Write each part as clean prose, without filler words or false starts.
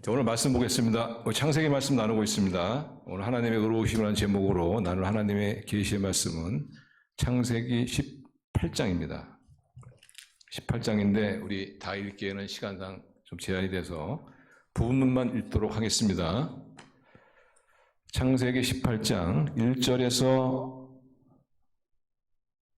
자, 오늘 말씀 보겠습니다. 창세기 말씀 나누고 있습니다. 오늘 하나님의 의로우심이라는 제목으로 나눌 하나님의 계시의 말씀은 창세기 18장입니다. 18장인데 우리 다 읽기에는 시간상 좀 제한이 돼서 부분만 읽도록 하겠습니다. 창세기 18장 1절에서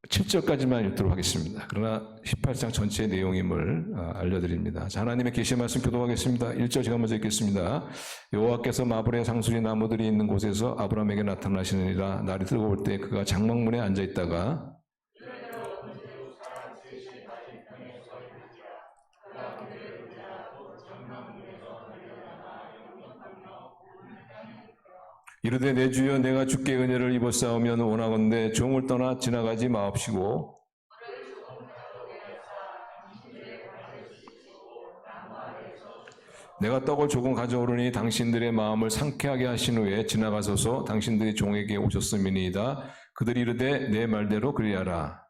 7절까지만 읽도록 하겠습니다. 그러나 18장 전체의 내용임을 알려드립니다. 자, 하나님의 계시의 말씀 교독하겠습니다. 1절 제가 먼저 읽겠습니다. 여호와께서 마블의 상수리 나무들이 있는 곳에서 아브라함에게 나타나시느니라. 날이 뜨거울 때 그가 장막문에 앉아있다가 이르되 내 주여 내가 주께 은혜를 입었사오면 원하건대 종을 떠나 지나가지 마옵시고 내가 떡을 조금 가져오르니 당신들의 마음을 상쾌하게 하신 후에 지나가소서. 당신들이 종에게 오셨음이니이다. 그들이 이르되 내 말대로 그리하라.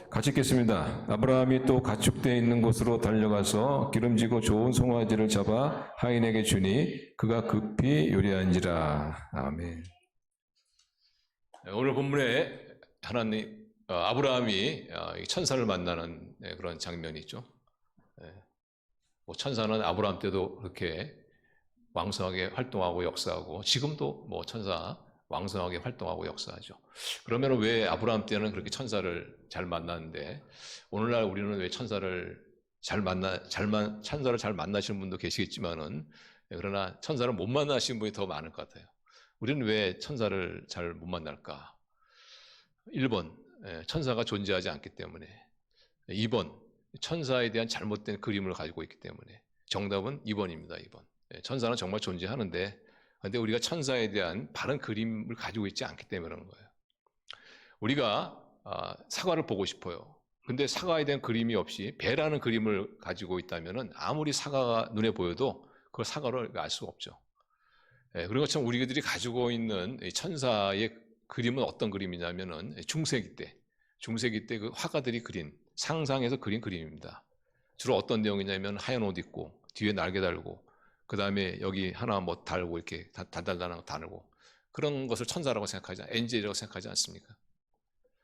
같이 읽겠습니다. 아브라함이 또 가축되어 있는 곳으로 달려가서 기름지고 좋은 송아지를 잡아 하인에게 주니 그가 급히 요리한지라. 아멘. 오늘 본문에 하나님 아브라함이 천사를 만나는 그런 장면이 있죠. 천사는 아브라함 때도 그렇게 왕성하게 활동하고 역사하고 지금도 천사 왕성하게 활동하고 역사하죠. 그러면 왜 아브라함 때는 그렇게 천사를 잘 만났는데 오늘날 우리는 왜 천사를 잘 만나시는 분도 계시겠지만은 그러나 천사를 못 만나시는 분이 더 많을 것 같아요. 우리는 왜 천사를 잘 못 만날까? 1번, 천사가 존재하지 않기 때문에. 2번, 천사에 대한 잘못된 그림을 가지고 있기 때문에. 정답은 2번입니다. 2번. 천사는 정말 존재하는데 그런데 우리가 천사에 대한 바른 그림을 가지고 있지 않기 때문에 그런 거예요. 우리가 사과를 보고 싶어요. 근데 사과에 대한 그림이 없이 배라는 그림을 가지고 있다면 아무리 사과가 눈에 보여도 그걸 사과로 알 수가 없죠. 그런 것처럼 우리들이 가지고 있는 천사의 그림은 어떤 그림이냐면은 중세기 때 그 화가들이 그린 상상해서 그린 그림입니다. 주로 어떤 내용이냐면 하얀 옷 입고 뒤에 날개 달고 그 다음에 여기 하나 달고 이렇게 달달달한 거 달고 그런 것을 천사라고 생각하지 엔젤이라고 생각하지 않습니까?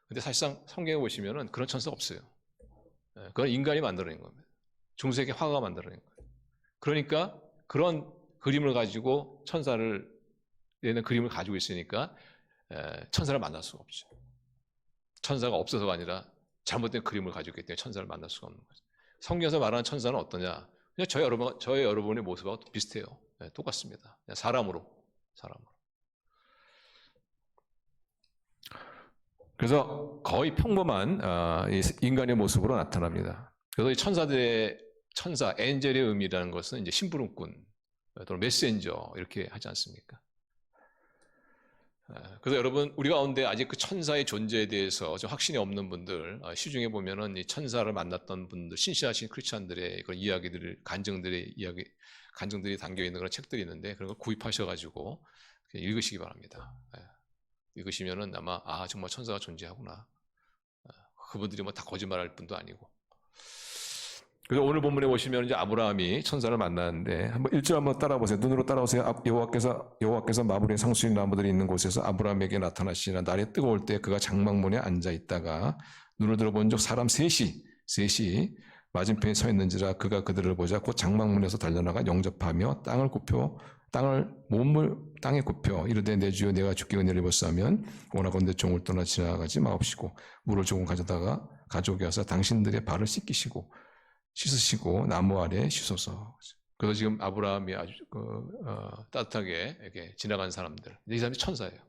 근데 사실상 성경에 보시면은 그런 천사가 없어요. 그건 인간이 만들어낸 겁니다. 중세기 화가가 만들어낸 거예요. 그러니까 그런 그림을 가지고 천사를 내는 그림을 가지고 있으니까 천사를 만날 수가 없죠. 천사가 없어서가 아니라 잘못된 그림을 가지고 있기 때문에 천사를 만날 수가 없는 거죠. 성경에서 말하는 천사는 어떠냐? 그냥 저희 여러분의 모습하고 비슷해요. 똑같습니다. 그냥 사람으로. 그래서 거의 평범한 인간의 모습으로 나타납니다. 그래서 이 천사, 엔젤의 의미라는 것은 이제 심부름꾼 또는 메신저 이렇게 하지 않습니까? 그래서 여러분 우리 가운데 아직 그 천사의 존재에 대해서 좀 확신이 없는 분들 시중에 보면은 이 천사를 만났던 분들 신실하신 크리스찬들의 그런 간증들이 담겨 있는 그런 책들이 있는데 그런 거 구입하셔가지고 읽으시기 바랍니다. 읽으시면은 아마 정말 천사가 존재하구나. 그분들이 다 거짓말할 분도 아니고. 그래서 오늘 본문에 보시면 이제 아브라함이 천사를 만나는데 한번 1절 한번 따라보세요. 눈으로 따라오세요. 여호와께서 마블의 상수리 나무들이 있는 곳에서 아브라함에게 나타나시나 날이 뜨거울 때 그가 장막문에 앉아 있다가 눈을 들어본 적 사람 셋이 맞은편에 서 있는지라 그가 그들을 보자 곧 장막문에서 달려나가 영접하며 몸을 땅에 굽혀 이르되 내 주여 내가 주께 은혜를 입었사면 원하건대 종을 떠나 지나가지 마옵시고 물을 조금 가져오게 하사 당신들의 발을 씻으시고 나무 아래 쉬소서. 그래서 지금 아브라함이 아주 따뜻하게 이렇게 지나간 사람들, 이 사람이 천사예요.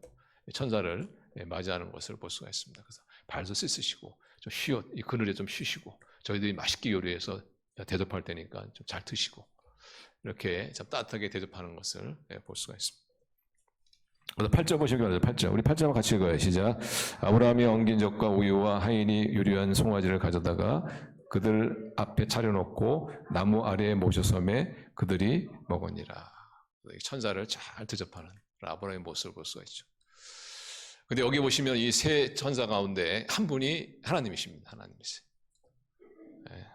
천사를 맞이하는 것을 볼 수가 있습니다. 그래서 발도 씻으시고 좀 이 그늘에 좀 쉬시고 저희들이 맛있게 요리해서 대접할 테니까 좀 잘 드시고 이렇게 좀 따뜻하게 대접하는 것을 볼 수가 있습니다. 그래서 8절 보시기 바랍니다. 8절. 우리 8절 한번 같이 읽어요. 시작. 아브라함이 엉긴 젖과 우유와 하인이 요리한 송아지를 가져다가 그들 앞에 차려놓고 나무 아래에 모셔섬에 그들이 먹으니라. 천사를 잘 대접하는 아브라함의 모습을 볼 수가 있죠. 근데 여기 보시면 이 세 천사 가운데 한 분이 하나님이십니다. 하나님이세요.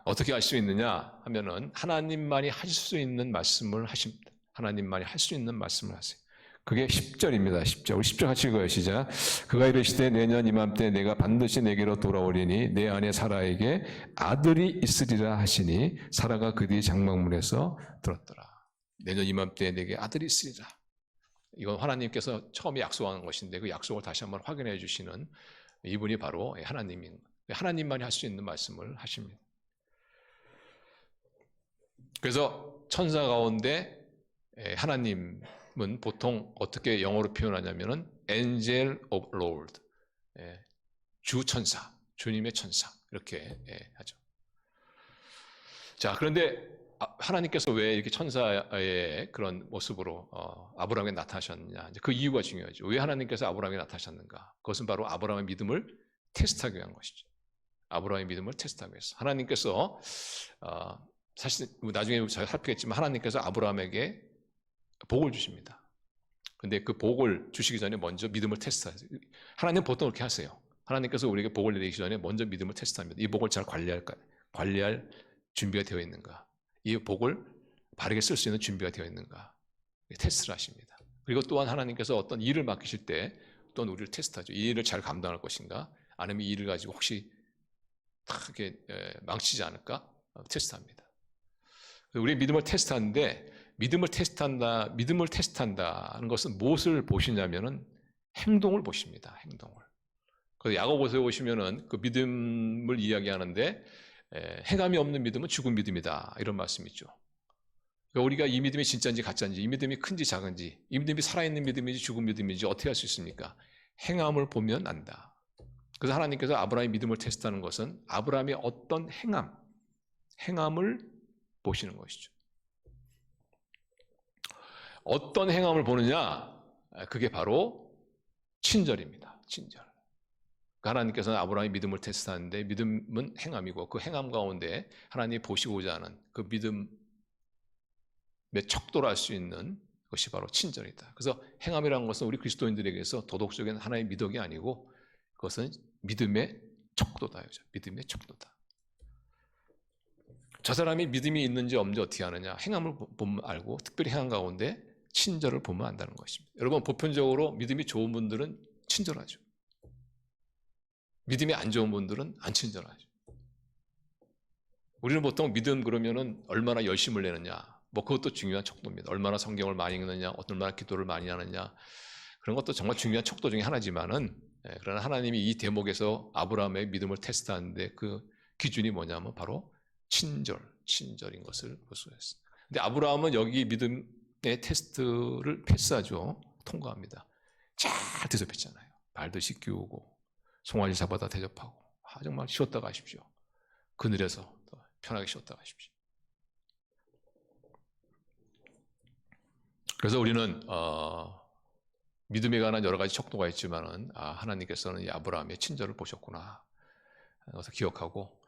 어떻게 할 수 있느냐 하면은 하나님만이 하실 수 있는 말씀을 하십니다. 하나님만이 할 수 있는 말씀을 하세요. 그게 10절입니다. 10절. 우리 10절 같이 읽어요. 시작. 그가 이르시되 내년 이맘때 내가 반드시 내게로 돌아오리니 내 아내 사라에게 아들이 있으리라 하시니 사라가 그 뒤 장막문에서 들었더라. 내년 이맘때 내게 아들이 있으리라. 이건 하나님께서 처음에 약속한 것인데 그 약속을 다시 한번 확인해 주시는 이분이 바로 하나님인, 하나님만이 할 수 있는 말씀을 하십니다. 그래서 천사 가운데 하나님은 보통 어떻게 영어로 표현하냐면은 Angel of Lord, 주 천사, 주님의 천사 이렇게 하죠. 자, 그런데 하나님께서 왜 이렇게 천사의 그런 모습으로 아브라함에게 나타나셨느냐? 그 이유가 중요하죠. 왜 하나님께서 아브라함에게 나타나셨는가? 그것은 바로 아브라함의 믿음을 테스트하기 위한 것이죠. 아브라함의 믿음을 테스트하기 위해서 하나님께서 사실 나중에 제가 살피겠지만 하나님께서 아브라함에게 복을 주십니다. 근데 그 복을 주시기 전에 먼저 믿음을 테스트하세요. 하나님 보통 그렇게 하세요. 하나님께서 우리에게 복을 내리기 전에 먼저 믿음을 테스트합니다. 이 복을 잘 관리할 준비가 되어 있는가? 이 복을 바르게 쓸 수 있는 준비가 되어 있는가? 테스트를 하십니다. 그리고 또한 하나님께서 어떤 일을 맡기실 때 또한 우리를 테스트하죠. 이 일을 잘 감당할 것인가? 아니면 이 일을 가지고 혹시 이렇게 망치지 않을까? 테스트합니다. 우리의 믿음을 테스트하는데 믿음을 테스트한다는 것은 무엇을 보시냐면은 행동을 보십니다. 행동을. 그래서 야고보서에 보시면은 그 믿음을 이야기하는데 행함이 없는 믿음은 죽은 믿음이다 이런 말씀이 있죠. 그러니까 우리가 이 믿음이 진짜인지 가짜인지, 이 믿음이 큰지 작은지, 이 믿음이 살아있는 믿음인지 죽은 믿음인지 어떻게 할 수 있습니까? 행함을 보면 안다. 그래서 하나님께서 아브라함의 믿음을 테스트하는 것은 아브라함의 어떤 행함을 보시는 것이죠. 어떤 행함을 보느냐? 그게 바로 친절입니다. 친절. 하나님께서는 아브라함의 믿음을 테스트하는데 믿음은 행함이고 그 행함 가운데 하나님이 보시고자 하는 그 믿음의 척도를 할 수 있는 것이 바로 친절이다. 그래서 행함이라는 것은 우리 그리스도인들에게서 도덕적인 하나의 미덕이 아니고 그것은 믿음의 척도다. 믿음의 척도다. 저 사람이 믿음이 있는지 없는지 어떻게 아느냐? 행함을 보면 알고 특별히 행함 가운데 친절을 보면 안다는 것입니다. 여러분 보편적으로 믿음이 좋은 분들은 친절하죠. 믿음이 안 좋은 분들은 안 친절하죠. 우리는 보통 믿음 그러면은 얼마나 열심을 내느냐, 뭐 그것도 중요한 척도입니다. 얼마나 성경을 많이 읽느냐, 얼마나 기도를 많이 하느냐, 그런 것도 정말 중요한 척도 중에 하나지만은, 그러나 하나님이 이 대목에서 아브라함의 믿음을 테스트하는데 그 기준이 뭐냐면 바로 친절인 것을 볼 수 있습니다. 근데 아브라함은 여기 믿음의 테스트를 패스하죠. 통과합니다. 잘 대접했잖아요. 발도 씻기우고 송아지 잡아다 대접하고 정말 쉬었다 가십시오. 그늘에서 편하게 쉬었다 가십시오. 그래서 우리는 믿음에 관한 여러 가지 척도가 있지만은 하나님께서는 이 아브라함의 친절을 보셨구나. 그래서 기억하고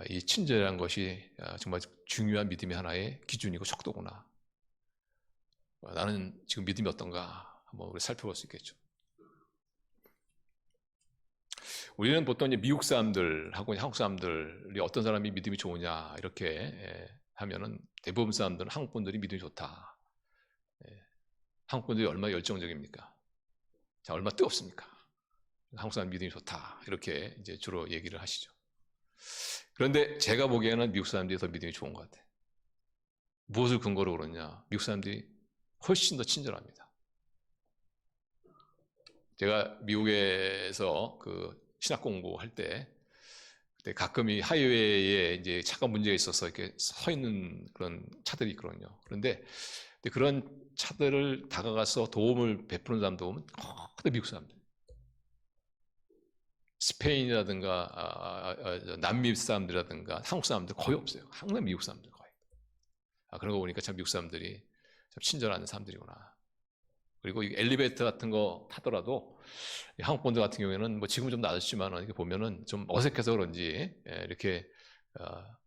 이 친절이라는 것이 정말 중요한 믿음의 하나의 기준이고 척도구나. 나는 지금 믿음이 어떤가 한번 우리 살펴볼 수 있겠죠. 우리는 보통 이제 미국 사람들하고 한국 사람들이 어떤 사람이 믿음이 좋으냐 이렇게 하면은 대부분 사람들은 한국 분들이 믿음이 좋다. 한국 분들이 얼마나 열정적입니까? 자, 얼마나 뜨겁습니까? 한국 사람 믿음이 좋다. 이렇게 이제 주로 얘기를 하시죠. 그런데 제가 보기에는 미국 사람들이 더 믿음이 좋은 것 같아요. 무엇을 근거로 그러냐? 미국 사람들이 훨씬 더 친절합니다. 제가 미국에서 그 신학 공부할 때 그때 가끔 이 하이웨이에 이제 차가 문제가 있어서 이렇게 서 있는 그런 차들이 있거든요. 그런데 그런 차들을 다가가서 도움을 베푸는 사람도 보면 근데 미국 사람들. 스페인이라든가 남미 사람들이라든가 한국 사람들 거의 없어요. 항상 미국 사람들 거의. 그런 거 보니까 참 미국 사람들이 참 친절한 사람들이구나. 그리고 이 엘리베이터 같은 거 타더라도 한국 분들 같은 경우에는 뭐 지금 좀 낮았지만 이렇게 보면은 좀 어색해서 그런지 이렇게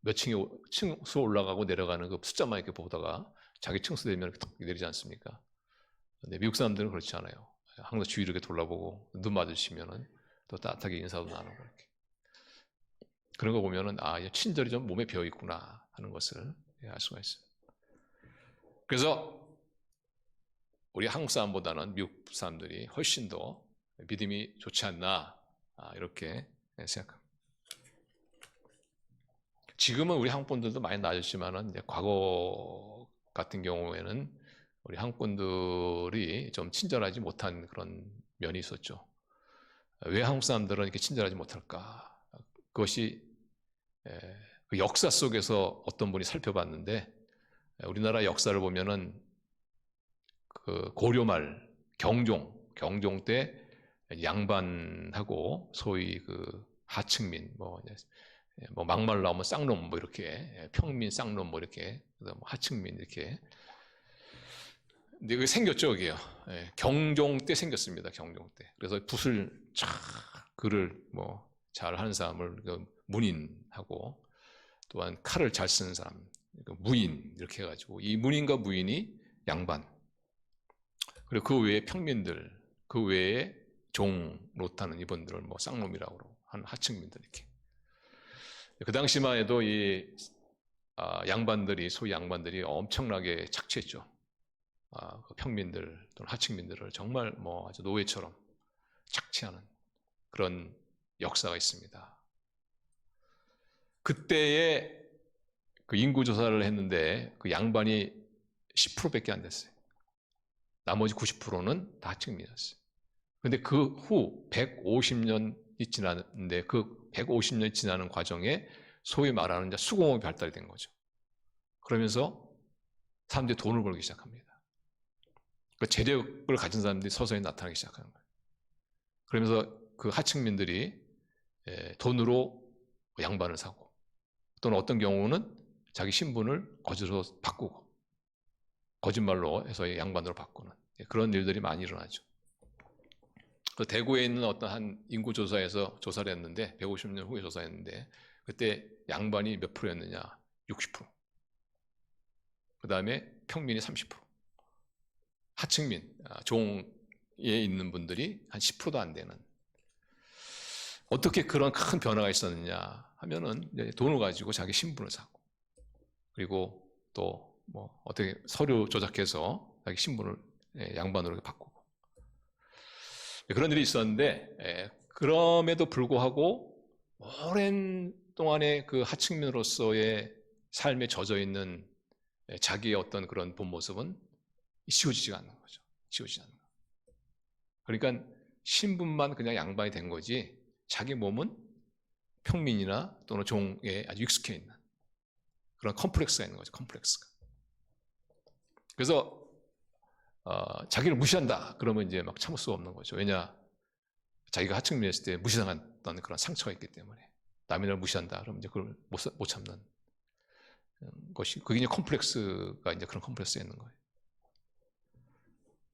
몇 층수 올라가고 내려가는 그 숫자만 이렇게 보다가 자기 층수 되면 탁 내리지 않습니까? 근데 미국 사람들은 그렇지 않아요. 항상 주위 이렇게 돌아보고 눈 마주치면은 또 따뜻하게 인사도 나누고 이렇게. 그런 거 보면은 친절이 좀 몸에 배어 있구나 하는 것을 알 수가 있어요. 그래서 우리 한국 사람보다는 미국 사람들이 훨씬 더 믿음이 좋지 않나 이렇게 생각합니다. 지금은 우리 한국 분들도 많이 나아졌지만은 이제 과거 같은 경우에는 우리 한국 분들이 좀 친절하지 못한 그런 면이 있었죠. 왜 한국 사람들은 이렇게 친절하지 못할까? 그것이 그 역사 속에서 어떤 분이 살펴봤는데, 우리나라 역사를 보면은 그 고려말 경종 때 양반하고 소위 그 하층민 뭐 막말 나오면 쌍놈 뭐 이렇게 평민 쌍놈 뭐 이렇게 하층민 이렇게. 근데 그게 생겼죠, 그게요. 경종 때 생겼습니다. 경종 때. 그래서 붓을 글을 뭐 잘 하는 사람을 문인하고, 또한 칼을 잘 쓰는 사람 무인 이렇게 해가지고, 이 문인과 무인이 양반, 그리고 그 외에 평민들, 그 외에 종 노타는 이분들을 뭐 쌍놈이라고 하는 하층민들 이렇게. 그 당시만 해도 이 양반들이, 소위 양반들이 엄청나게 착취했죠. 그 평민들 또는 하층민들을 정말 뭐 아주 노예처럼 착취하는 그런 역사가 있습니다. 그때에 그 인구 조사를 했는데 그 양반이 10%밖에 안 됐어요. 나머지 90%는 다 하층민이었어요. 그런데 그 후 150년이 지났는데, 그 150년이 지나는 과정에 소위 말하는 수공업이 발달이 된 거죠. 그러면서 사람들이 돈을 벌기 시작합니다. 그 재력을 가진 사람들이 서서히 나타나기 시작하는 거예요. 그러면서 그 하층민들이 돈으로 양반을 사고, 또는 어떤 경우는 자기 신분을 거짓으로 바꾸고, 거짓말로 해서 양반으로 바꾸는 그런 일들이 많이 일어나죠. 그 대구에 있는 어떤 한 인구조사에서 조사를 했는데, 150년 후에 조사했는데, 그때 양반이 몇 프로였느냐? 60%. 그 다음에 평민이 30%. 하층민, 종에 있는 분들이 한 10%도 안 되는. 어떻게 그런 큰 변화가 있었느냐 하면은, 돈을 가지고 자기 신분을 사고, 그리고 또 뭐 어떻게 서류 조작해서 자기 신분을 양반으로 바꾸고, 그런 일이 있었는데, 그럼에도 불구하고 오랜 동안의 그 하층민으로서의 삶에 젖어 있는 자기의 어떤 그런 본 모습은 지워지지가 않는 거죠. 지워지지 않는 거. 그러니까 신분만 그냥 양반이 된 거지, 자기 몸은 평민이나 또는 종에 아주 익숙해 있는 그런 컴플렉스가 있는 거죠. 컴플렉스가. 그래서 자기를 무시한다 그러면 이제 막 참을 수가 없는 거죠. 왜냐, 자기가 하층민이었을 때 무시당했던 그런 상처가 있기 때문에. 남이 날 무시한다 그러면 이제 그걸 못 참는 것이, 그게 이제 컴플렉스가, 이제 그런 컴플렉스가 있는 거예요.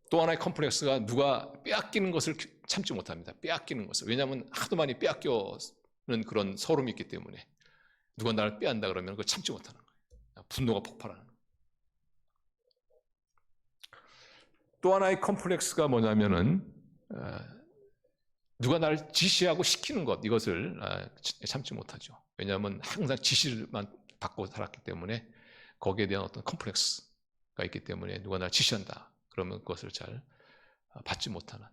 또 하나의 컴플렉스가, 누가 빼앗기는 것을 참지 못합니다. 빼앗기는 것을. 왜냐하면 하도 많이 빼앗겨는 그런 서름이 있기 때문에, 누가 나를 빼앗는다 그러면 그걸 참지 못하는 거예요. 분노가 폭발하는 거예요. 또 하나의 컴플렉스가 뭐냐면은, 누가 나를 지시하고 시키는 것, 이것을 참지 못하죠. 왜냐하면 항상 지시만 받고 살았기 때문에, 거기에 대한 어떤 컴플렉스가 있기 때문에, 누가 나를 지시한다 그러면 그것을 잘 받지 못하는.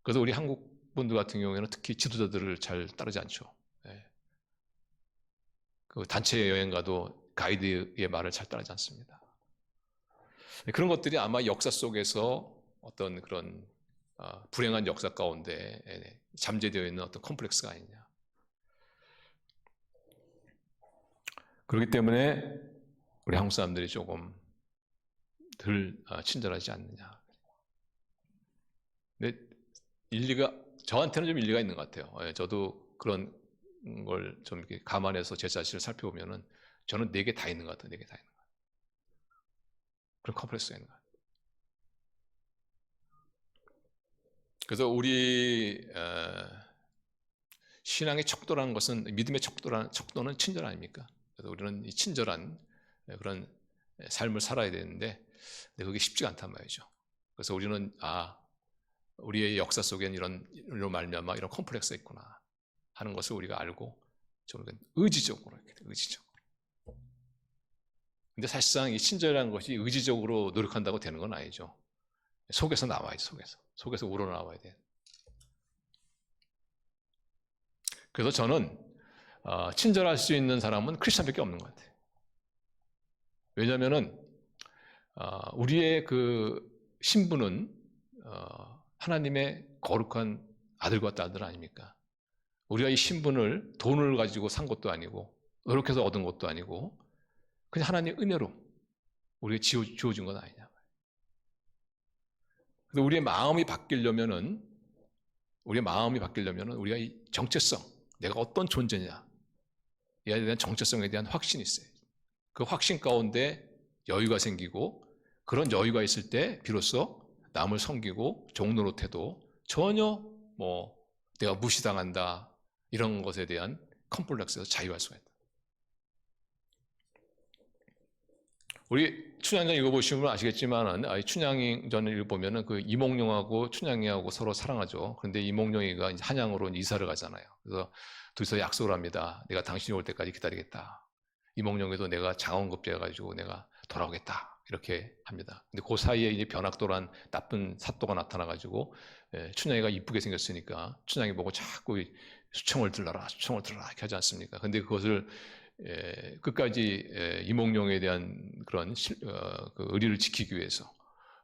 그래서 우리 한국 분들 같은 경우에는 특히 지도자들을 잘 따르지 않죠. 그 단체 여행 가도 가이드의 말을 잘 따르지 않습니다. 그런 것들이 아마 역사 속에서 어떤 그런 불행한 역사 가운데 잠재되어 있는 어떤 컴플렉스가 아니냐. 그렇기 때문에 우리 한국 사람들이 조금 덜 친절하지 않느냐. 근데 저한테는 좀 일리가 있는 것 같아요. 저도 그런 걸 좀 이렇게 감안해서 제 자신을 살펴보면은, 저는 4개 다 있는 것 같아요. 4개 다 있는 것 같아요. 그런 컴플렉스가 있는 것 같아요. 그래서 우리 신앙의 척도라는 것은, 믿음의 척도는 친절 아닙니까? 그래서 우리는 이 친절한 그런 삶을 살아야 되는데, 그게 쉽지가 않단 말이죠. 그래서 우리는 우리의 역사 속엔 이런 말미암아 이런 컴플렉스가 있구나 하는 것을 우리가 알고 좀 의지적으로 이렇게 의지적으로. 근데 사실상 이 친절한 것이 의지적으로 노력한다고 되는 건 아니죠. 속에서 나와야죠. 속에서 우러나와야 돼. 그래서 저는 친절할 수 있는 사람은 크리스천밖에 없는 것 같아요. 왜냐하면은 우리의 그 신분은 하나님의 거룩한 아들과 딸들 아닙니까? 우리가 이 신분을 돈을 가지고 산 것도 아니고 노력해서 얻은 것도 아니고 그냥 하나님의 은혜로 우리가 주어진 건 아니냐. 근데 우리의 마음이 바뀌려면은 우리가 이 정체성, 내가 어떤 존재냐, 이에 대한 정체성에 대한 확신이 있어요. 그 확신 가운데 여유가 생기고 그런 여유가 있을 때 비로소 남을 섬기고 종노릇해도 전혀 내가 무시당한다 이런 것에 대한 컴플렉스에서 자유할 수가 있다. 우리 춘향전 읽어보시면 아시겠지만은 춘향전을 읽어보면은 그 이몽룡하고 춘향이하고 서로 사랑하죠. 그런데 이몽룡이가 이제 한양으로 이사를 가잖아요. 그래서 둘이서 약속을 합니다. 내가 당신이 올 때까지 기다리겠다. 이몽룡에도 내가 장원급제해 가지고 내가 돌아오겠다. 이렇게 합니다. 근데 그 사이에 이제 변학도란 나쁜 사또가 나타나 가지고 춘향이가 이쁘게 생겼으니까 춘향이 보고 자꾸 수청을 들러라 이렇게 하지 않습니까? 근데 그것을 끝까지 이몽룡에 대한 그런 그 의리를 지키기 위해서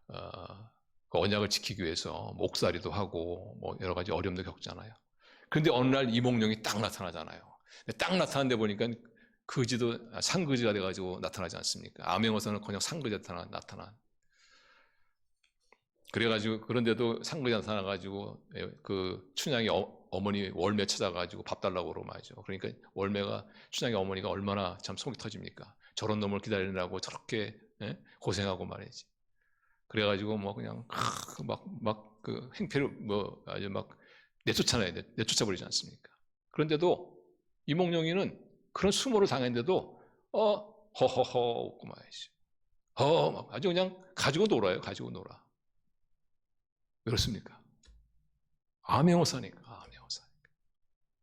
그 언약을 지키기 위해서 옥살이도 하고 여러 가지 어려움도 겪잖아요. 그런데 어느 날 이몽룡이 딱 나타나잖아요. 딱 나타났는데 보니까 거지도 상거지가 돼가지고 나타나지 않습니까? 암행어사는커녕 상거지가 나타난. 그래가지고 그런데도 상거지가 나타나가지고 그 춘향이 어머니 월매 찾아가지고 밥 달라고 그러고 말이죠. 그러니까 월매가 춘향이 어머니가 얼마나 참 속이 터집니까? 저런 놈을 기다리느라고 저렇게 고생하고 말이지. 그래가지고 그냥 막 그 행패를 아주 막 내쫓아버리지 않습니까? 그런데도 이몽룡이는 그런 수모를 당했는데도 허허허 웃고 말이지. 막 아주 그냥 가지고 놀아요. 가지고 놀아. 왜 그렇습니까? 암행어사니까.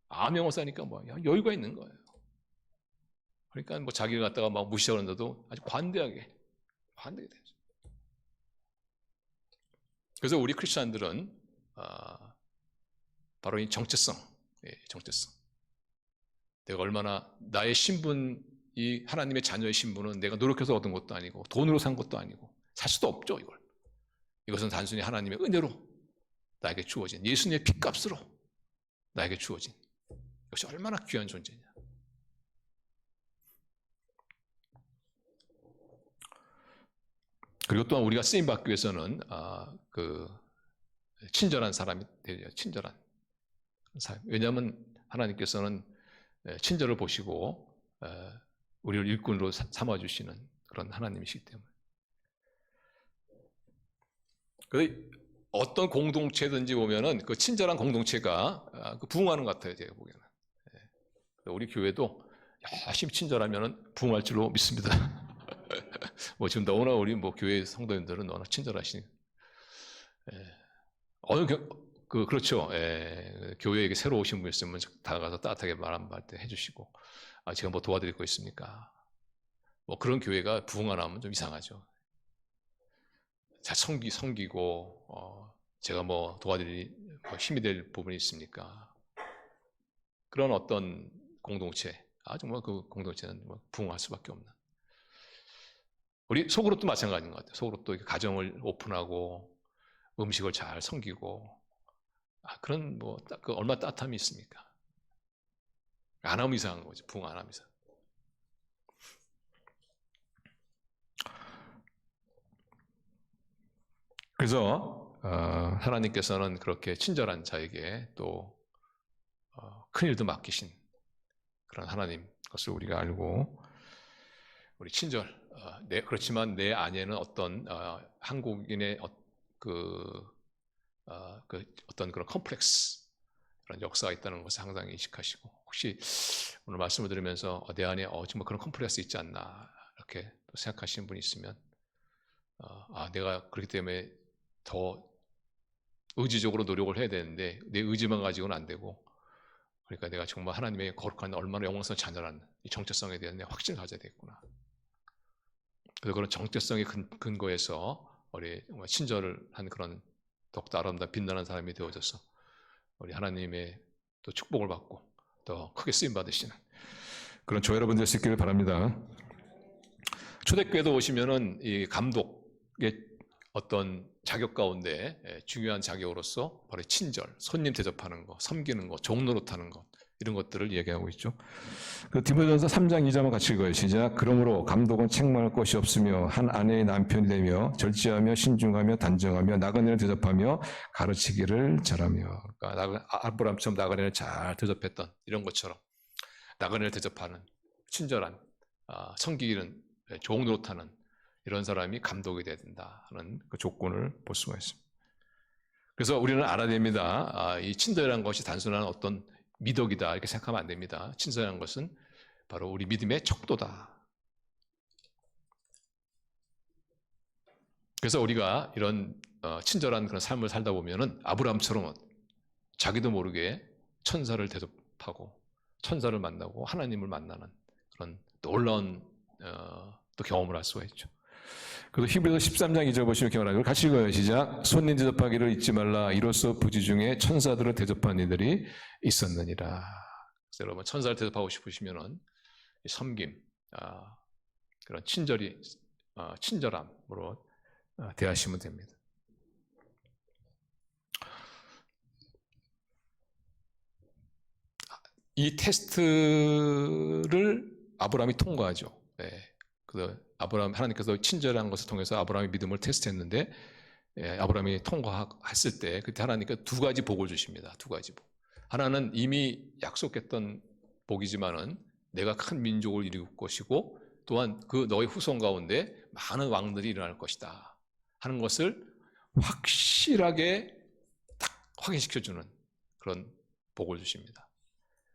암행어사니까 여유가 있는 거예요. 그러니까 자기를 갖다가 막 무시하는데도 아주 관대하게 되죠. 그래서 우리 크리스천들은 바로 이 정체성. 내가 얼마나 나의 신분, 이 하나님의 자녀의 신분은 내가 노력해서 얻은 것도 아니고 돈으로 산 것도 아니고 살 수도 없죠. 이것은 단순히 하나님의 은혜로 나에게 주어진 예수님의 핏값으로 나에게 주어진 이것이 얼마나 귀한 존재냐. 그리고 또한 우리가 쓰임받기 위해서는 그 친절한 사람이 되죠. 친절한 사람. 왜냐하면 하나님께서는 친절을 보시고 우리를 일꾼으로 삼아주시는 그런 하나님이시기 때문에. 어떤 공동체든지 보면은 그 친절한 공동체가 부흥하는 것 같아요. 제가 보기에는. 우리 교회도 열심히 친절하면은 부흥할 줄로 믿습니다. 지금 너무나 우리 교회 성도님들은 너무나 친절하시니. 그렇죠. 교회에 새로 오신 분 있으면 다가가서 따뜻하게 말 한 때 해주시고, 제가 도와드릴 거 있습니까? 그런 교회가 부흥 안 하면 좀 이상하죠. 잘 섬기고, 제가 도와드릴 힘이 될 부분이 있습니까? 그런 어떤 공동체, 정말 그 공동체는 부흥할 수밖에 없는. 우리 속으로도 마찬가지인 것 같아요. 속으로도 가정을 오픈하고, 음식을 잘 섬기고, 그런 그 얼마나 따뜻함이 있습니까? 안 하면 이상한 거죠. 부흥 안 하면 이상. 그래서 하나님께서는 그렇게 친절한 자에게 또 큰 일도 맡기신 그런 하나님 것을 우리가 알고, 우리 친절. 그렇지만 내 안에는 어떤 한국인의 어떤 그런 컴플렉스, 그런 역사가 있다는 것을 항상 인식하시고, 혹시 오늘 말씀을 들으면서 내 안에 정말 그런 컴플렉스 있지 않나 이렇게 생각하시는 분이 있으면 내가 그렇기 때문에 더 의지적으로 노력을 해야 되는데 내 의지만 가지고는 안 되고, 그러니까 내가 정말 하나님의 거룩한 얼마나 영광스러운 자녀라는 이 정체성에 대한 확신을 가져야 되겠구나. 그래서 그런 정체성의 근거에서 우리 정말 친절을 한 그런 더욱더 아름답고 빛나는 사람이 되어져서 우리 하나님의 또 축복을 받고 더 크게 쓰임 받으시는 그런 저 여러분 될 수 있기를 바랍니다. 초대교회도 오시면은 이 감독의 어떤 자격 가운데 중요한 자격으로서 바로 친절, 손님 대접하는 거, 섬기는 거, 종노릇하는 것, 이런 것들을 얘기하고 있죠. 그 디모데전서 3장 2절만 같이 읽어요. 시작. 그러므로 감독은 책망할 것이 없으며 한 아내의 남편이 되며 절제하며 신중하며 단정하며 나그네를 대접하며 가르치기를 잘하며. 그러니까 아브라함처럼 나그네를 잘 대접했던 이런 것처럼 나그네를 대접하는 친절한, 섬기기는 종노릇하는 이런 사람이 감독이 돼야 된다 하는 그 조건을 볼 수가 있습니다. 그래서 우리는 알아야 됩니다. 이 친절이라는 것이 단순한 어떤 미덕이다 이렇게 생각하면 안 됩니다. 친절한 것은 바로 우리 믿음의 척도다. 그래서 우리가 이런 친절한 그런 삶을 살다 보면은 아브라함처럼 자기도 모르게 천사를 대접하고 천사를 만나고 하나님을 만나는 그런 놀라운 또 경험을 할 수가 있죠. 그래서 히브리서 13장 2절 보시면 이렇게 말하고 같이 읽어요. 시작. 손님 대접하기를 잊지 말라. 이로써 부지 중에 천사들을 대접한 이들이 있었느니라. 그래서 여러분 천사를 대접하고 싶으시면은 섬김, 그런 친절함으로 대하시면 됩니다. 이 테스트를 아브라함이 통과하죠. 네. 그래서 하나님께서 친절한 것을 통해서 아브라함의 믿음을 테스트했는데, 아브라함이 통과했을 때 그때 하나님께서 두 가지 복을 주십니다. 두 가지 복. 하나는 이미 약속했던 복이지만은 내가 큰 민족을 이룰 것이고, 또한 그 너의 후손 가운데 많은 왕들이 일어날 것이다 하는 것을 확실하게 딱 확인시켜주는 그런 복을 주십니다.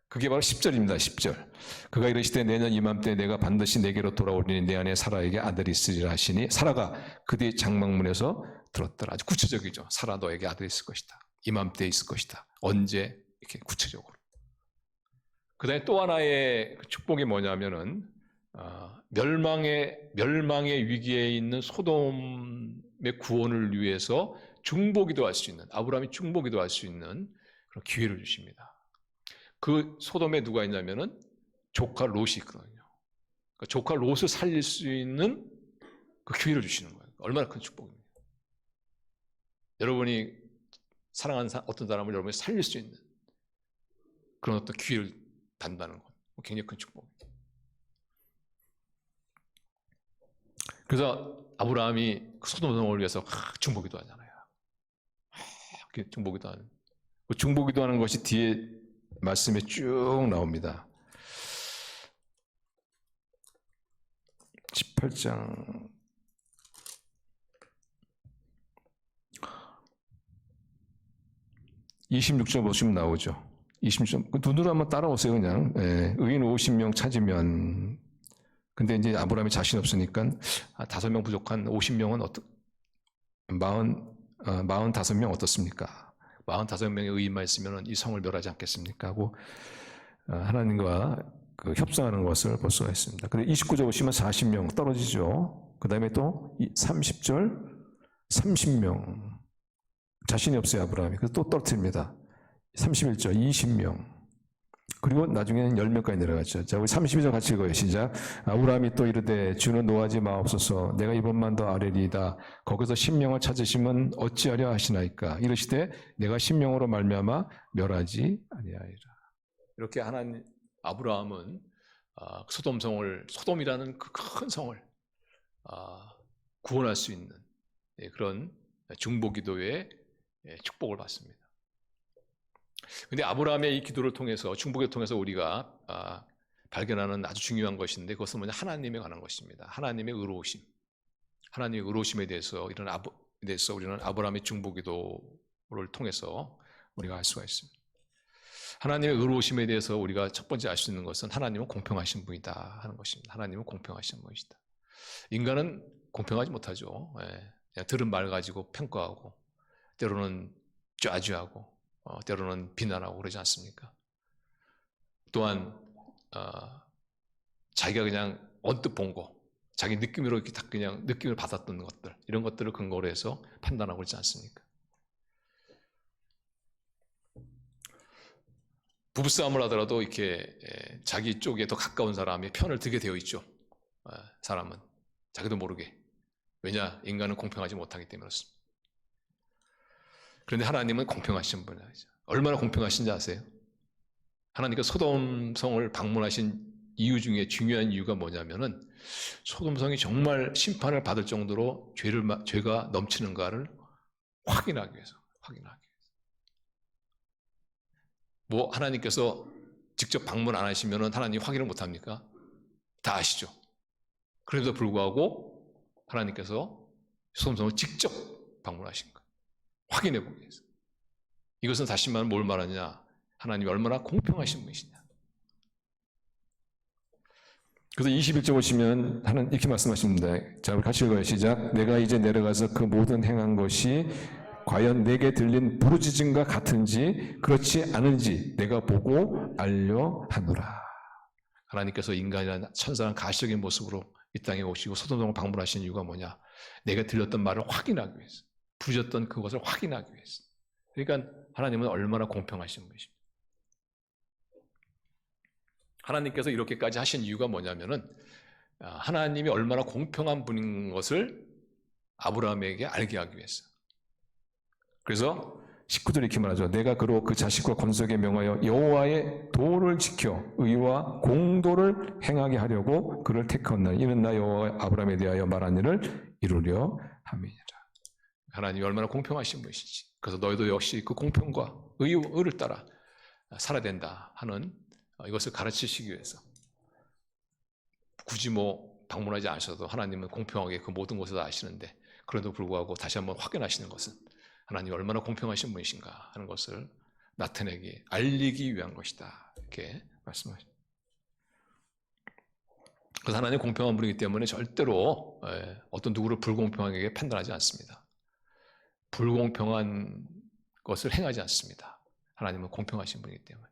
그게 바로 10절입니다. 10절. 그가 이르시되 내년 이맘때 내가 반드시 내게로 돌아오리니 내 안에 사라에게 아들이 있으리라 하시니 사라가 그뒤 장막문에서 들었더라. 아주 구체적이죠. 사라 너에게 아들이 있을 것이다. 이맘때 있을 것이다. 언제? 이렇게 구체적으로. 그 다음에 또 하나의 축복이 뭐냐면은 멸망의 위기에 있는 소돔의 구원을 위해서 중보기도할 수 있는, 아브라함이 중보기도할 수 있는 그런 기회를 주십니다. 그 소돔에 누가 있냐면은 조카 롯이 있거든요. 그러니까 조카 롯을 살릴 수 있는 그 기회를 주시는 거예요. 얼마나 큰 축복입니까? 여러분이 사랑하는 어떤 사람을 여러분이 살릴 수 있는 그런 어떤 기회를 단다는 것, 굉장히 큰 축복입니다. 그래서 아브라함이 소돔을 위해서 중보기도 하잖아요. 중보기도 하는. 그 중보기도 하는 것이 뒤에 말씀에 쭉 나옵니다. 18장 26절 보시면 나오죠. 26절 눈으로 한번 따라오세요. 그냥 의인 50명 찾으면, 근데 이제 아브라함이 자신 없으니까 5명 부족한 50명은 45명 어떻습니까? 45명의 의인만 있으면 이 성을 멸하지 않겠습니까? 하고 하나님과 그 협상하는 것을 볼 수가 있습니다. 근데 29절 보시면 40명 떨어지죠. 그 다음에 또 30절 30명 자신이 없어요. 아브라함이. 그래서 또 떨어뜨립니다. 31절 20명 그리고 나중에는 10명까지 내려갔죠. 자, 우리 32절 같이 읽어요. 시작. 아브라함이 또 이르되 주는 노하지 마옵소서. 내가 이번만 더 아뢰리이다. 거기서 10명을 찾으시면 어찌하려 하시나이까. 이르시되 내가 10명으로 말미암아 멸하지 아니하리라. 이렇게 하나님 아브라함은 소돔이라는 그 큰 성을 구원할 수 있는 그런 중보기도의 축복을 받습니다. 근데 아브라함의 이 기도를 통해서, 중보기도를 통해서 우리가 발견하는 아주 중요한 것인데, 그것은 뭐냐? 하나님에 관한 것입니다. 하나님의 의로우심. 하나님의 의로우심에 대해서 우리는 아브라함의 중보기도를 통해서 우리가 알 수가 있습니다. 하나님의 의로우심에 대해서 우리가 첫 번째 알 수 있는 것은 하나님은 공평하신 분이다 하는 것입니다. 하나님은 공평하신 분이시다. 인간은 공평하지 못하죠. 그냥 들은 말 가지고 평가하고, 때로는 좌지하고 때로는 비난하고 그러지 않습니까? 또한 자기가 그냥 언뜻 본 거, 자기 느낌으로 이렇게 다 그냥 느낌을 받았던 것들, 이런 것들을 근거로 해서 판단하고 그러지 않습니까? 부부싸움을 하더라도 이렇게 자기 쪽에 더 가까운 사람의 편을 들게 되어 있죠. 사람은 자기도 모르게. 왜냐? 인간은 공평하지 못하기 때문에 그렇습니다. 그런데 하나님은 공평하신 분이죠. 얼마나 공평하신지 아세요? 하나님께서 소돔성을 방문하신 이유 중에 중요한 이유가 뭐냐면은 소돔성이 정말 심판을 받을 정도로 죄가 넘치는가를 확인하기 위해서. 뭐 하나님께서 직접 방문 안 하시면은 하나님 확인을 못 합니까? 다 아시죠. 그럼에도 불구하고 하나님께서 소돔성을 직접 방문하신 거예요. 확인해 보기 위해서. 이것은 다시 말하면 뭘 말하냐? 하나님이 얼마나 공평하신 분이시냐. 그래서 21절 보시면 하나님 이렇게 말씀하십니다. 자, 우리 같이 읽어요. 시작. 내가 이제 내려가서 그 모든 행한 것이 과연 내게 들린 부르짖음과 같은지 그렇지 않은지 내가 보고 알려 하노라. 하나님께서 인간이란 천사란 가시적인 모습으로 이 땅에 오시고 소돔성을 방문하신 이유가 뭐냐? 내가 들렸던 말을 확인하기 위해서, 부르짖었던 그것을 확인하기 위해서. 그러니까 하나님은 얼마나 공평하신 분이십니다. 하나님께서 이렇게까지 하신 이유가 뭐냐면은 하나님이 얼마나 공평한 분인 것을 아브라함에게 알게 하기 위해서. 그래서 19절 이렇게 말하죠. 내가 그로 그 자식과 건석에 명하여 여호와의 도를 지켜 의와 공도를 행하게 하려고 그를 택하였나니 이는 나 여호와 아브라함에 대하여 말한 일을 이루려 함이니라. 하나님이 얼마나 공평하신 분이시지. 그래서 너희도 역시 그 공평과 의를 따라 살아야 된다 하는 이것을 가르치시기 위해서 굳이 뭐 방문하지 않으셔도 하나님은 공평하게 그 모든 것을 다 아시는데 그래도 불구하고 다시 한번 확인하시는 것은 하나님이 얼마나 공평하신 분이신가 하는 것을 나타내기, 알리기 위한 것이다. 이렇게 말씀하십니다. 그래서 하나님 공평한 분이기 때문에 절대로 어떤 누구를 불공평하게 판단하지 않습니다. 불공평한 것을 행하지 않습니다. 하나님은 공평하신 분이기 때문에.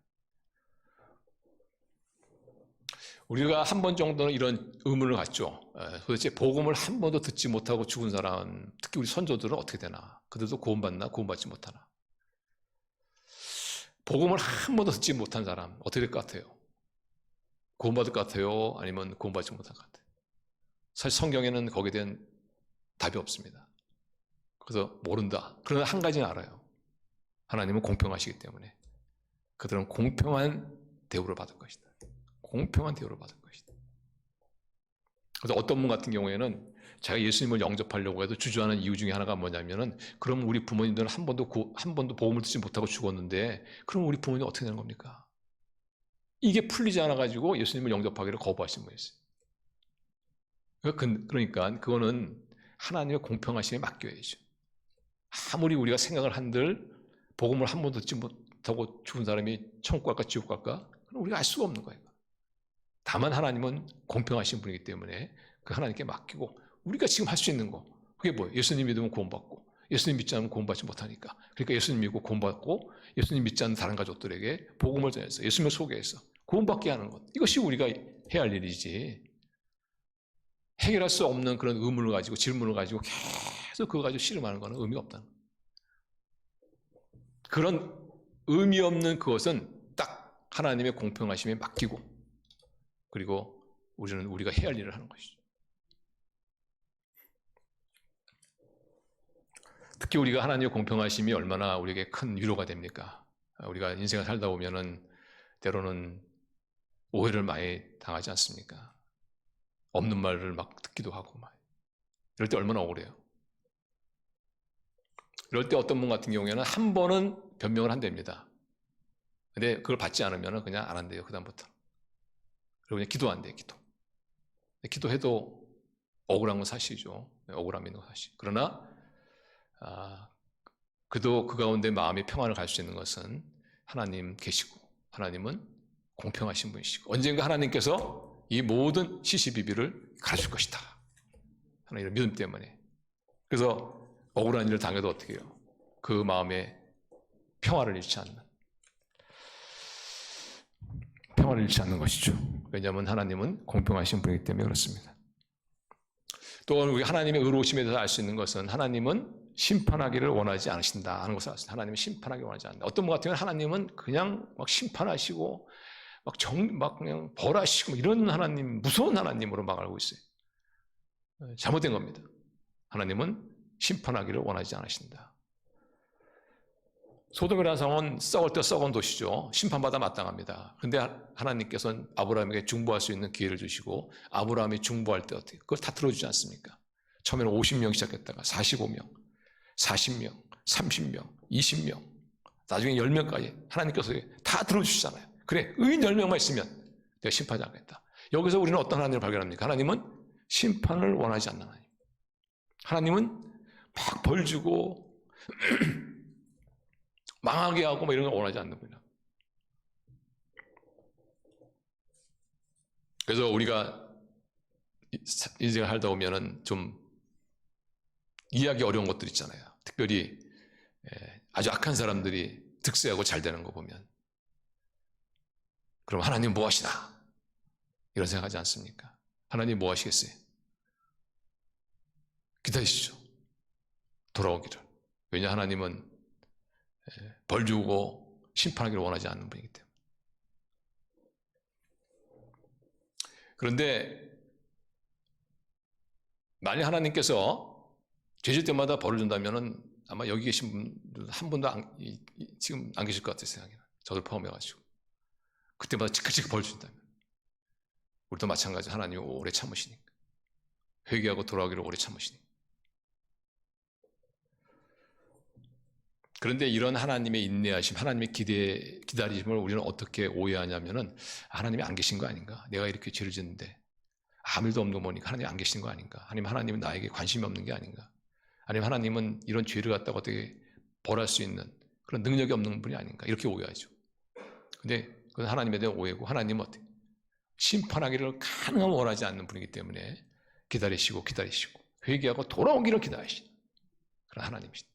우리가 한 번 정도는 이런 의문을 갖죠. 도대체 복음을 한 번도 듣지 못하고 죽은 사람, 특히 우리 선조들은 어떻게 되나? 그들도 구원받나? 구원받지 못하나? 복음을 한 번도 듣지 못한 사람 어떻게 될 것 같아요? 구원받을 것 같아요? 아니면 구원받지 못할 것 같아요? 사실 성경에는 거기에 대한 답이 없습니다. 그래서 모른다. 그러나 한 가지는 알아요. 하나님은 공평하시기 때문에 그들은 공평한 대우를 받을 것이다. 공평한 대우를 받을 것이다. 그래서 어떤 분 같은 경우에는 자기가 예수님을 영접하려고 해도 주저하는 이유 중에 하나가 뭐냐면은 그럼 우리 부모님들은 한 번도 복음을 듣지 못하고 죽었는데 그럼 우리 부모님 어떻게 되는 겁니까? 이게 풀리지 않아가지고 예수님을 영접하기를 거부하신 분이었어요. 그러니까 그거는 하나님의 공평하심에 맡겨야죠. 아무리 우리가 생각을 한들 복음을 한 번도 듣지 못하고 죽은 사람이 천국 갈까 지옥 갈까? 그럼 우리가 알 수가 없는 거예요. 다만 하나님은 공평하신 분이기 때문에 그 하나님께 맡기고 우리가 지금 할 수 있는 거 그게 뭐예요? 예수님 믿으면 구원받고 예수님 믿지 않으면 구원받지 못하니까 그러니까 예수님 믿고 구원받고 예수님 믿지 않는 다른 가족들에게 복음을 전해서 예수님을 소개해서 구원받게 하는 것 이것이 우리가 해야 할 일이지 해결할 수 없는 그런 의문을 가지고 질문을 가지고 계속 그거 가지고 씨름하는 것은 의미가 없다는 거예요. 그런 의미 없는 그것은 딱 하나님의 공평하심에 맡기고 그리고 우리는 우리가 해야 할 일을 하는 것이죠. 특히 우리가 하나님의 공평하심이 얼마나 우리에게 큰 위로가 됩니까? 우리가 인생을 살다 보면은 때로는 오해를 많이 당하지 않습니까? 없는 말을 막 듣기도 하고 막 이럴 때 얼마나 억울해요. 이럴 때 어떤 분 같은 경우에는 한 번은 변명을 한답니다. 근데 그걸 받지 않으면 그냥 안 한대요. 그 다음부터. 그리고 그냥 기도 안 돼요. 기도해도 억울한 건 사실이죠. 억울함이 있는 건 사실. 그러나 그도 그 가운데 마음의 평안을 갈 수 있는 것은 하나님 계시고 하나님은 공평하신 분이시고 언젠가 하나님께서 이 모든 시시비비를 가르칠 것이다 하는 이런 믿음 때문에 그래서 억울한 일을 당해도 어떻게 해요? 그 마음에 평화를 잃지 않는. 평화를 잃지 않는 것이죠. 왜냐하면 하나님은 공평하신 분이기 때문에 그렇습니다. 또 우리 하나님의 의로우심에 대해서 알 수 있는 것은 하나님은 심판하기를 원하지 않으신다 하는 것을 알았습니다. 하나님은 심판하기 원하지 않는다. 어떤 분 같은 경우는 하나님은 그냥 막 심판하시고 막 그냥 벌하시고 이런 하나님, 무서운 하나님으로 막 알고 있어요. 잘못된 겁니다. 하나님은 심판하기를 원하지 않으신다. 소돔이라는 성은 썩을 때 썩은 도시죠. 심판받아 마땅합니다. 그런데 하나님께서는 아브라함에게 중보할 수 있는 기회를 주시고 아브라함이 중보할 때 어떻게 그걸 다 들어주지 않습니까? 처음에는 50명 시작했다가 45명, 40명, 30명, 20명, 나중에 10명까지 하나님께서 다 들어주시잖아요. 그래, 의인 10명만 있으면 내가 심판하지 않겠다. 여기서 우리는 어떤 하나님을 발견합니까? 하나님은 심판을 원하지 않는 하나님. 하나님은 막 벌 주고 망하게 하고 뭐 이런 걸 원하지 않는 분이야. 그래서 우리가 인생을 살다 보면은 좀 이해하기 어려운 것들 있잖아요. 특별히 아주 악한 사람들이 득세하고 잘 되는 거 보면 그럼 하나님 뭐 하시나? 이런 생각하지 않습니까? 하나님 뭐 하시겠어요? 기다리시죠. 돌아오기를. 왜냐 하나님은 벌 주고 심판하기를 원하지 않는 분이기 때문에. 그런데 만약 하나님께서 죄질 때마다 벌을 준다면 아마 여기 계신 분들 한 분도 지금 안 계실 것 같아요. 생각에는. 저를 포함해가지고. 그때마다 지긋지긋 벌 준다면. 우리도 마찬가지. 하나님이 오래 참으시니까. 회개하고 돌아오기를 오래 참으시니까. 그런데 이런 하나님의 인내하심, 하나님의 기다리심을 우리는 어떻게 오해하냐면은 하나님이 안 계신 거 아닌가? 내가 이렇게 죄를 짓는데 아무 일도 없는 거 보니까 하나님이 안 계신 거 아닌가? 아니면 하나님은 나에게 관심이 없는 게 아닌가? 아니면 하나님은 이런 죄를 갖다가 어떻게 벌할 수 있는 그런 능력이 없는 분이 아닌가? 이렇게 오해하죠. 근데 그건 하나님에 대한 오해고 하나님은 어떻게? 심판하기를 가능하면 원하지 않는 분이기 때문에 기다리시고 회개하고 돌아오기를 기다리시는 그런 하나님이십니다.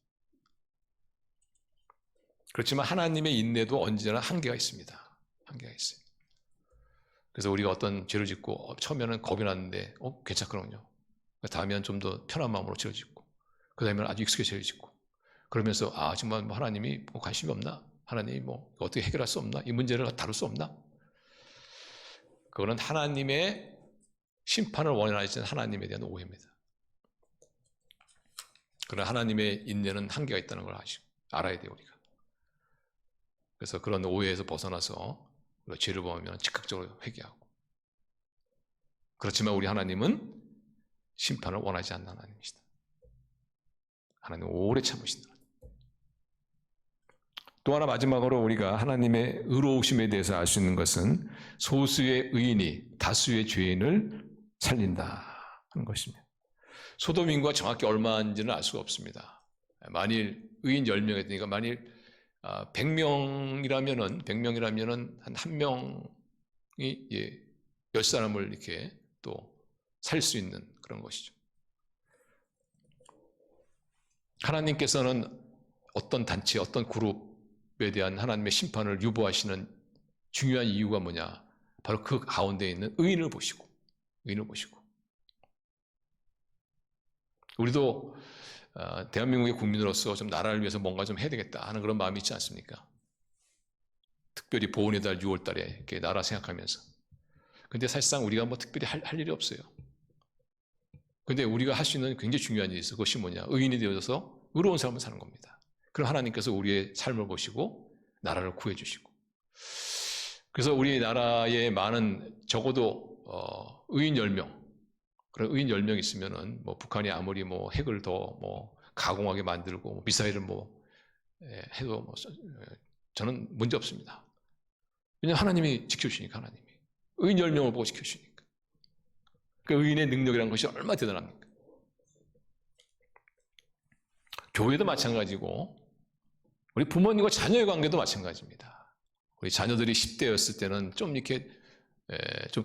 그렇지만 하나님의 인내도 언제나 한계가 있습니다. 한계가 있어요. 그래서 우리가 어떤 죄를 짓고 처음에는 겁이 났는데 괜찮거든요. 다음에는 좀 더 편한 마음으로 죄를 짓고 그 다음에는 아주 익숙해 죄를 짓고 그러면서 정말 뭐 하나님이 뭐 관심이 없나? 하나님이 뭐 어떻게 해결할 수 없나? 이 문제를 다룰 수 없나? 그거는 하나님의 심판을 원하지 않는 하나님에 대한 오해입니다. 그러나 하나님의 인내는 한계가 있다는 걸 알아야 돼요, 우리가. 그래서 그런 오해에서 벗어나서 우리가 죄를 범하면 즉각적으로 회개하고. 그렇지만 우리 하나님은 심판을 원하지 않는 하나님이시다. 하나님은 오래 참으신다. 또 하나 마지막으로 우리가 하나님의 의로우심에 대해서 알 수 있는 것은 소수의 의인이 다수의 죄인을 살린다 하는 것입니다. 소돔 인구가 정확히 얼마인지는 알 수가 없습니다. 만일 의인 10명이 되니까 만일 100명이라면은 한 명이 10사람을 이렇게 또 살 수 있는 그런 것이죠. 하나님께서는 어떤 단체, 어떤 그룹에 대한 하나님의 심판을 유보하시는 중요한 이유가 뭐냐? 바로 그 가운데 있는 의인을 보시고 우리도 대한민국의 국민으로서 좀 나라를 위해서 뭔가 좀 해야 되겠다 하는 그런 마음이 있지 않습니까? 특별히 보훈의 달 6월 달에 이렇게 나라 생각하면서. 근데 사실상 우리가 뭐 특별히 할 일이 없어요. 근데 우리가 할 수 있는 굉장히 중요한 일이 있어요. 그것이 뭐냐? 의인이 되어서 의로운 삶을 사는 겁니다. 그럼 하나님께서 우리의 삶을 보시고 나라를 구해주시고. 그래서 우리나라에 많은 적어도 의인 10명, 그런 의인 10명 있으면은 뭐 북한이 아무리 뭐 핵을 더 뭐 가공하게 만들고 미사일을 뭐 해도 뭐 저는 문제 없습니다. 왜냐하면 하나님이 지켜주시니까. 하나님이 의인 10명을 보고 지켜주시니까. 그 의인의 능력이라는 것이 얼마나 대단합니까? 교회도 마찬가지고 우리 부모님과 자녀의 관계도 마찬가지입니다. 우리 자녀들이 10대였을 때는 좀 이렇게 좀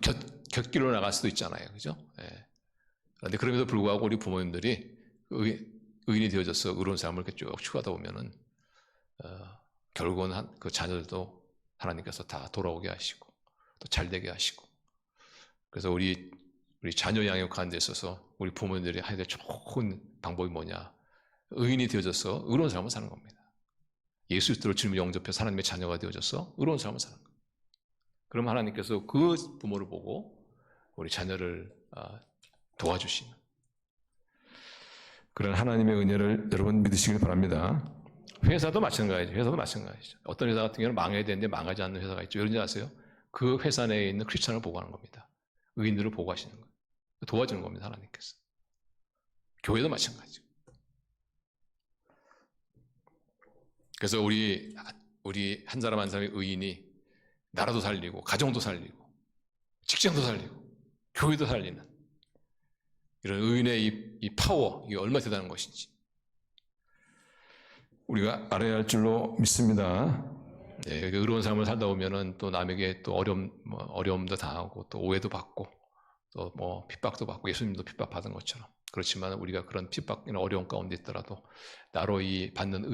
곁길로 나갈 수도 있잖아요. 그죠? 그런데 그럼에도 불구하고 우리 부모님들이 의인이 되어져서 의로운 삶을 이렇게 쭉 추구하다 보면은 결국은 그 자녀들도 하나님께서 다 돌아오게 하시고 또 잘되게 하시고, 그래서 우리 자녀 양육하는 데 있어서 우리 부모님들이 해야 될 좋은 방법이 뭐냐? 의인이 되어져서 의로운 삶을 사는 겁니다. 예수 그리스도를 주님을 영접해서 하나님의 자녀가 되어져서 의로운 삶을 사는 거예요. 그럼 하나님께서 그 부모를 보고 우리 자녀를 도와주시는 그런 하나님의 은혜를 여러분 믿으시길 바랍니다. 회사도 마찬가지죠. 어떤 회사 같은 경우는 망해야 되는데 망하지 않는 회사가 있죠. 여러분이 아세요? 그 회사 내에 있는 크리스천을 보고하는 겁니다. 의인들을 보고하시는 거예요. 도와주는 겁니다, 하나님께서. 교회도 마찬가지죠. 그래서 우리 한 사람 한 사람의 의인이 나라도 살리고 가정도 살리고 직장도 살리고 교회도 살리는 이런 의인의 이 파워, 이게 얼마나 대단한 것인지 우리가 알아야 할 줄로 믿습니다. 네, 의로운 삶을 살다 보면은 또 남에게 또 어려움도 당하고 또 오해도 받고 또 뭐 핍박도 받고, 예수님도 핍박 받은 것처럼. 그렇지만 우리가 그런 핍박이나 어려움 가운데 있더라도 나로 이 받는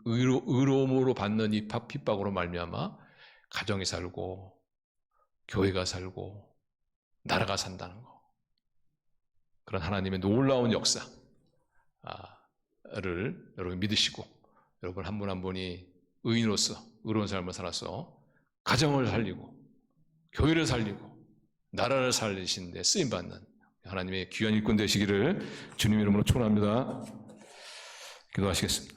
의로움으로 받는 이 핍박으로 말미암아 가정이 살고 교회가 살고 나라가 산다는 거, 그런 하나님의 놀라운 역사를 여러분 믿으시고, 여러분 한 분 한 분이 의인으로서 의로운 삶을 살아서 가정을 살리고 교회를 살리고 나라를 살리신 데 쓰임받는 하나님의 귀한 일꾼 되시기를 주님 이름으로 축원합니다. 기도하시겠습니다.